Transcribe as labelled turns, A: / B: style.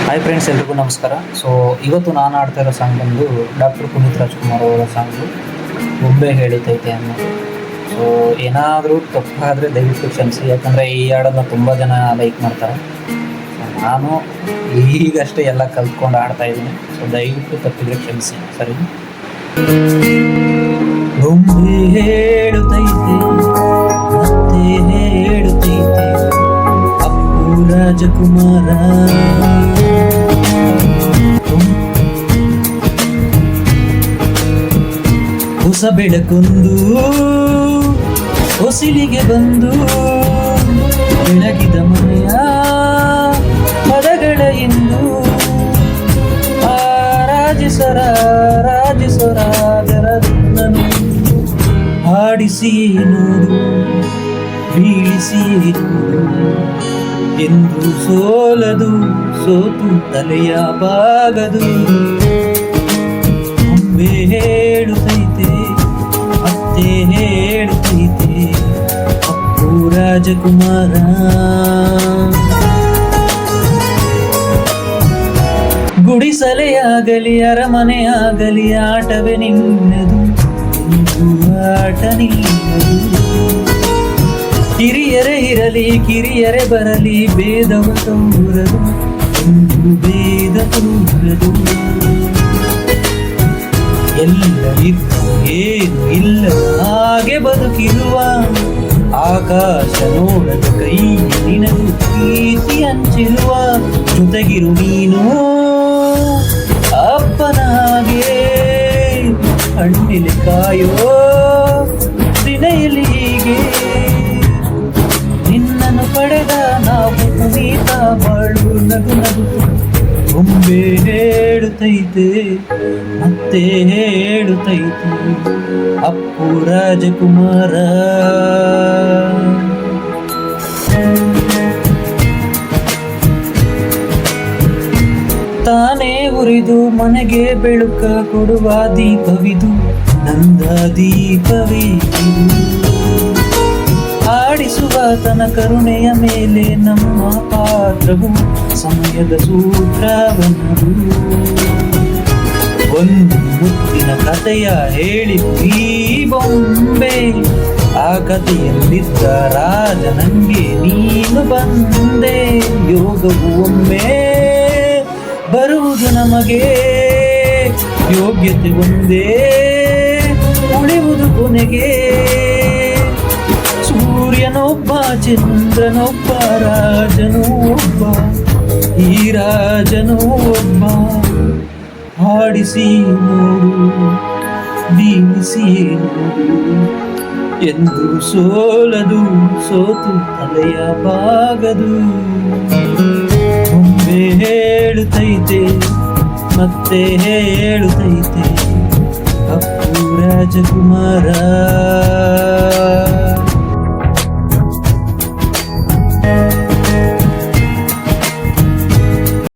A: Hi friends, ಎಲ್ರಿಗೂ ನಮಸ್ಕಾರ. So ಇವತ್ತು ನಾನು ಆಡ್ತಾ ಇರೋ ಸಾಂಗ್ ಬಂದು ಡಾಕ್ಟರ್ ಪುನೀತ್ ರಾಜ್ಕುಮಾರ್ ಅವರ ಸಾಂಗು ಬೊಂಬೆ ಹೇಳಿತೈತೆ ಅನ್ನೋದು. ಸೊ ಏನಾದರೂ ತಪ್ಪಾದರೆ ದಯವಿಟ್ಟು ಕ್ಷಮಿಸಿ, ಯಾಕಂದರೆ ಈ ಹಾಡನ್ನು ತುಂಬ ಜನ ಲೈಕ್ ಮಾಡ್ತಾರೆ. ಸೊ ನಾನು ಈಗಷ್ಟೇ ಎಲ್ಲ ಕಲ್ತ್ಕೊಂಡು ಆಡ್ತಾ ಇದ್ದೀನಿ. ಸೊ ದಯವಿಟ್ಟು ತಪ್ಪಿದ್ರೆ ಕ್ಷಮಿಸಿ, ಸರಿ? ಬೊಂಬೆ ಹೇಳುತ್ತೈತೆ ಮತ್ತೆ ಹೇಳುತ್ತೈತೆ ಅಪ್ಪು ರಾಜಕುಮಾರ, ಹೊಸ ಬೆಳಕೊಂದು ಹೊಸಿಲಿಗೆ ಬಂದು ಬೆಳಗಿದ ಮನೆಯ ಪದಗಳ ಎಂದು ಆ ರಾಜಸರಾಗರನ್ನು ಹಾಡಿಸಿ ನೋಡು, ಬೀಳಿಸಿ ನೋಡು, ಎಂದು ಸೋಲದು, ಸೋತು ತಲೆಯ ಬಾಗದು. ಬೊಂಬೆ ಹೇಳುತ್ತೈತೆ ಮತ್ತೆ ಹೇಳುತ್ತೈತೆ ಅಪ್ಪು ರಾಜಕುಮಾರ. ಗುಡಿಸಲೇ ಆಗಲಿ ಅರಮನೆಯಾಗಲಿ ಆಟವೇ ನಿನ್ನದು, ಆಟ ನಿನ್ನದು. ಹಿರಿಯರೇ ಇರಲಿ ಕಿರಿಯರೇ ಬರಲಿ ಭೇದವ ತೋರದು, ಭೇದ ತೋರದು. ಎಲ್ಲರಿಗೂ ಏನು ಇಲ್ಲ ಹಾಗೆ ಬದುಕಿರುವ ಆಕಾಶ ನೋಡದ ಕೈ ನಿನಗೂ ಪ್ರೀತಿ ಹಂಚಿರುವ. ಜೊತೆಗಿರು ನೀನು ಅಪ್ಪನಾಗೆ, ಹಣ್ಣಿಲೆ ಕಾಯೋ ದಿನೆಯಲ್ಲಿ ಹೀಗೆ. ನಿನ್ನನ್ನು ಪಡೆದ ನಾವು ಪುನೀತ ಬಾಳು ನಗು ನಗು. ಬೊಂಬೆ ಹೇಳುತ್ತೈತೆ ಮತ್ತೆ ಹೇಳುತ್ತೈತೆ ಅಪ್ಪು ರಾಜಕುಮಾರ. ತಾನೇ ಉರಿದು ಮನೆಗೆ ಬೆಳಕ ಕೊಡುವ ದೀಪವಿದು, ನಂದ ದೀಪವೇ ಇದು. ಆಡಿಸುವ ತನ ಕರುಣೆಯ ಮೇಲೆ ನಮ್ಮ ಪಾತ್ರವು ಸಮಯದ ಸೂತ್ರವನ್ನದು. ಒಂದು ಮುತ್ತಿನ ಕಥೆಯ ಹೇಳಿತು ಈ ಬೊಂಬೆ, ಆ ಕಥೆಯಲ್ಲಿದ್ದ ರಾಜ ನಂಗೆ ನೀನು ಬಂದೆ. ಯೋಗವು ಒಮ್ಮೆ ಬರುವುದು ನಮಗೆ, ಯೋಗ್ಯತೆ ಒಂದೇ ಉಳಿಯುವುದು ಕೊನೆಗೆ. ಸೂರ್ಯನೊಬ್ಬ ಚಂದ್ರನೊಬ್ಬ ರಾಜನೂ ಒಬ್ಬ, ಈ ರಾಜನೂ ಒಬ್ಬ. ಹಾಡಿಸಿ ನೋಡು, ಬೀಳಿಸಿ ನೋಡು, ಎಂದು ಸೋಲದು, ಸೋತು ತಲೆಯ ಬಾಗದು. ಬೊಂಬೆ ಹೇಳುತ್ತೈತೆ ಮತ್ತೆ ಹೇಳುತ್ತೈತೆ ಅಪ್ಪು ರಾಜಕುಮಾರ.